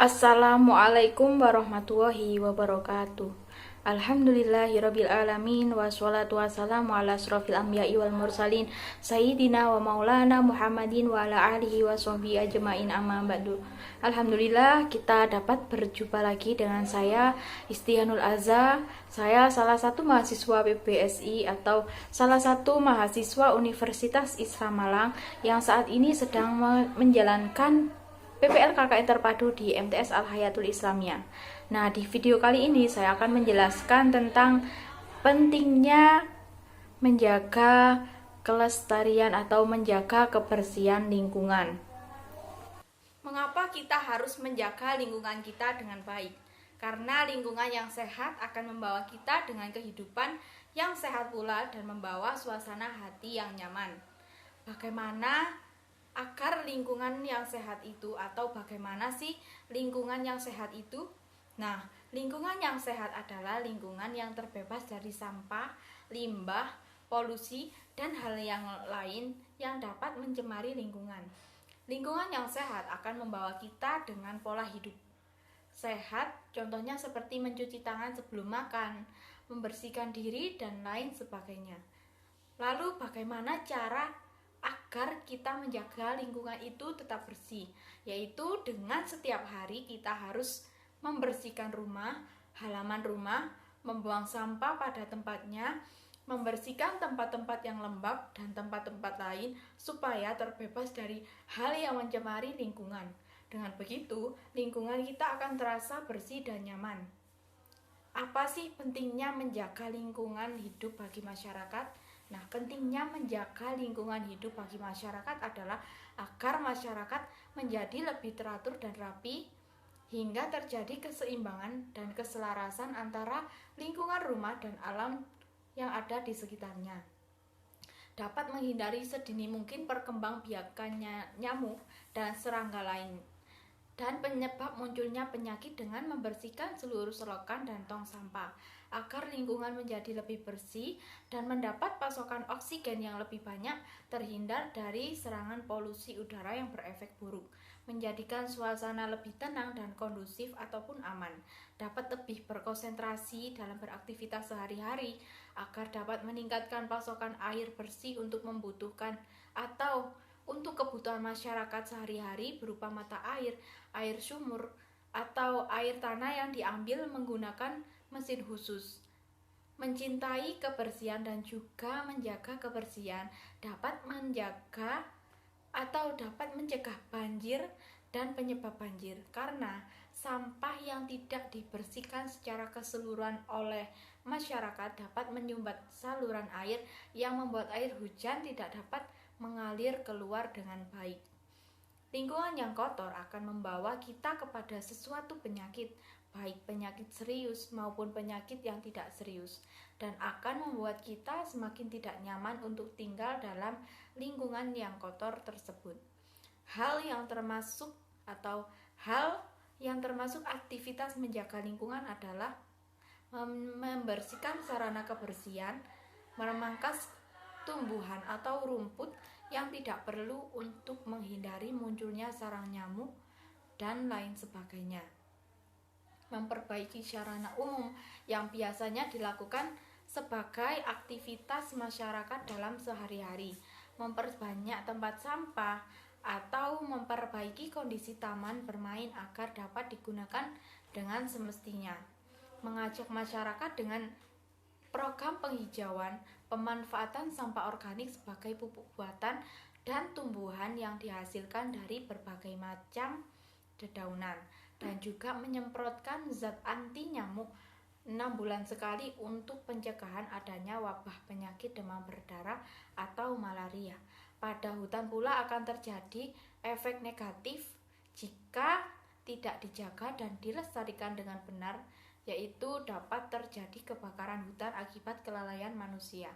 Assalamualaikum warahmatullahi wabarakatuh. Alhamdulillahirabbil alamin wassalatu wassalamu ala asrofil anbiya'i wal mursalin sayyidina wa maulana Muhammadin wa ala alihi wa sahbihi ajmain amma ba'du. Alhamdulillah kita dapat berjumpa lagi dengan saya Istihanul Azza. Saya salah satu mahasiswa PBSI atau salah satu mahasiswa Universitas Islam Malang yang saat ini sedang menjalankan PPL KKN terpadu di MTS Al Hayatul Islamiyah. Nah, di video kali ini saya akan menjelaskan tentang pentingnya menjaga kelestarian atau menjaga kebersihan lingkungan. Mengapa kita harus menjaga lingkungan kita dengan baik? Karena lingkungan yang sehat akan membawa kita dengan kehidupan yang sehat pula dan membawa suasana hati yang nyaman. Bagaimana agar lingkungan yang sehat itu, atau bagaimana sih lingkungan yang sehat itu? Nah, lingkungan yang sehat adalah lingkungan yang terbebas dari sampah, limbah, polusi, dan hal yang lain yang dapat mencemari lingkungan. Lingkungan yang sehat akan membawa kita dengan pola hidup sehat, contohnya seperti mencuci tangan sebelum makan, membersihkan diri, dan lain sebagainya. Lalu bagaimana cara agar kita menjaga lingkungan itu tetap bersih? Yaitu dengan setiap hari kita harus membersihkan rumah, halaman rumah, membuang sampah pada tempatnya, membersihkan tempat-tempat yang lembab dan tempat-tempat lain supaya terbebas dari hal yang mencemari lingkungan. Dengan begitu, lingkungan kita akan terasa bersih dan nyaman. Apa sih pentingnya menjaga lingkungan hidup bagi masyarakat? Nah, pentingnya menjaga lingkungan hidup bagi masyarakat adalah agar masyarakat menjadi lebih teratur dan rapi, hingga terjadi keseimbangan dan keselarasan antara lingkungan rumah dan alam yang ada di sekitarnya. Dapat menghindari sedini mungkin perkembangbiakannya nyamuk dan serangga lain, dan penyebab munculnya penyakit dengan membersihkan seluruh selokan dan tong sampah, agar lingkungan menjadi lebih bersih dan mendapat pasokan oksigen yang lebih banyak, terhindar dari serangan polusi udara yang berefek buruk, menjadikan suasana lebih tenang dan kondusif ataupun aman, dapat lebih berkonsentrasi dalam beraktivitas sehari-hari, agar dapat meningkatkan pasokan air bersih untuk membutuhkan atau untuk kebutuhan masyarakat sehari-hari berupa mata air, air sumur, atau air tanah yang diambil menggunakan mesin khusus. Mencintai kebersihan dan juga menjaga kebersihan dapat menjaga atau dapat mencegah banjir dan penyebab banjir, karena sampah yang tidak dibersihkan secara keseluruhan oleh masyarakat dapat menyumbat saluran air yang membuat air hujan tidak dapat mengalir keluar dengan baik. Lingkungan yang kotor akan membawa kita kepada sesuatu penyakit, baik penyakit serius maupun penyakit yang tidak serius, dan akan membuat kita semakin tidak nyaman untuk tinggal dalam lingkungan yang kotor tersebut. Hal yang termasuk aktivitas menjaga lingkungan adalah membersihkan sarana kebersihan, memangkas tumbuhan atau rumput yang tidak perlu untuk menghindari munculnya sarang nyamuk dan lain sebagainya. Memperbaiki sarana umum yang biasanya dilakukan sebagai aktivitas masyarakat dalam sehari-hari, memperbanyak tempat sampah, atau memperbaiki kondisi taman bermain agar dapat digunakan dengan semestinya. Mengajak masyarakat dengan program penghijauan, pemanfaatan sampah organik sebagai pupuk buatan dan tumbuhan yang dihasilkan dari berbagai macam dedaunan, dan juga menyemprotkan zat anti nyamuk 6 bulan sekali untuk pencegahan adanya wabah penyakit demam berdarah atau malaria. Pada hutan pula akan terjadi efek negatif jika tidak dijaga dan dilestarikan dengan benar, yaitu dapat terjadi kebakaran hutan akibat kelalaian manusia.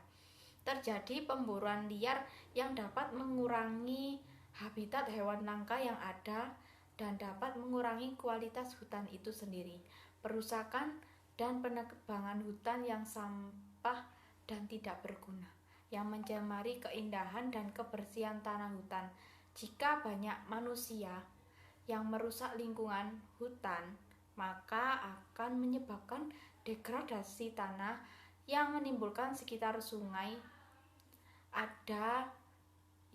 Terjadi pemburuan liar yang dapat mengurangi habitat hewan langka yang ada dan dapat mengurangi kualitas hutan itu sendiri. Perusakan dan penebangan hutan yang sampah dan tidak berguna, yang mencemari keindahan dan kebersihan tanah hutan. Jika banyak manusia yang merusak lingkungan hutan, maka akan menyebabkan degradasi tanah yang menimbulkan sekitar sungai ada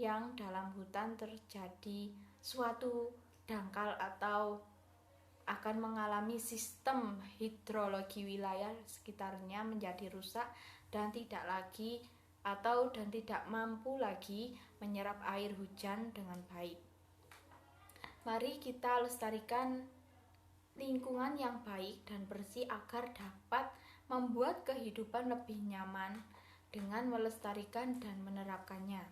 yang dalam hutan terjadi suatu dangkal atau akan mengalami sistem hidrologi wilayah sekitarnya menjadi rusak dan tidak mampu lagi menyerap air hujan dengan baik. Mari kita lestarikan lingkungan yang baik dan bersih agar dapat membuat kehidupan lebih nyaman dengan melestarikan dan menerapkannya.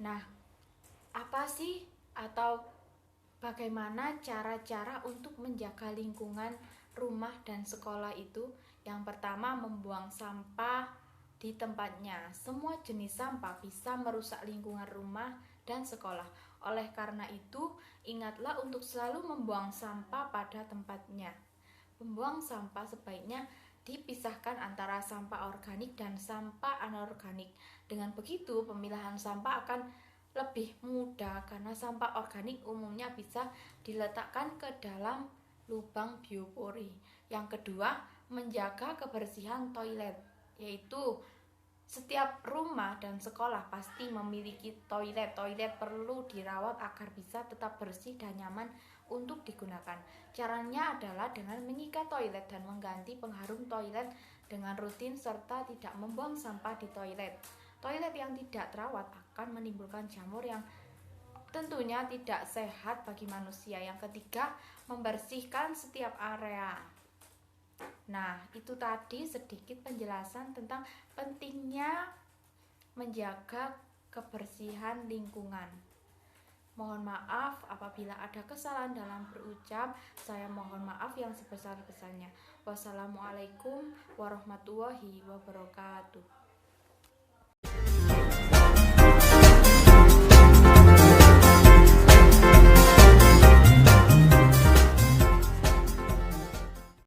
Nah, apa sih atau bagaimana cara-cara untuk menjaga lingkungan rumah dan sekolah itu? Yang pertama, membuang sampah di tempatnya. Semua jenis sampah bisa merusak lingkungan rumah dan sekolah. Oleh karena itu, ingatlah untuk selalu membuang sampah pada tempatnya. Membuang sampah sebaiknya dipisahkan antara sampah organik dan sampah anorganik. Dengan begitu, pemilahan sampah akan lebih mudah karena sampah organik umumnya bisa diletakkan ke dalam lubang biopori. Yang kedua, menjaga kebersihan toilet, yaitu setiap rumah dan sekolah pasti memiliki toilet. Toilet perlu dirawat agar bisa tetap bersih dan nyaman untuk digunakan. Caranya adalah dengan menyikat toilet dan mengganti pengharum toilet dengan rutin serta tidak membuang sampah di toilet. Toilet yang tidak terawat akan menimbulkan jamur yang tentunya tidak sehat bagi manusia. Yang ketiga, membersihkan setiap area. Nah, itu tadi sedikit penjelasan tentang pentingnya menjaga kebersihan lingkungan. Mohon maaf apabila ada kesalahan dalam berucap. Saya mohon maaf yang sebesar-besarnya. Wassalamualaikum warahmatullahi wabarakatuh.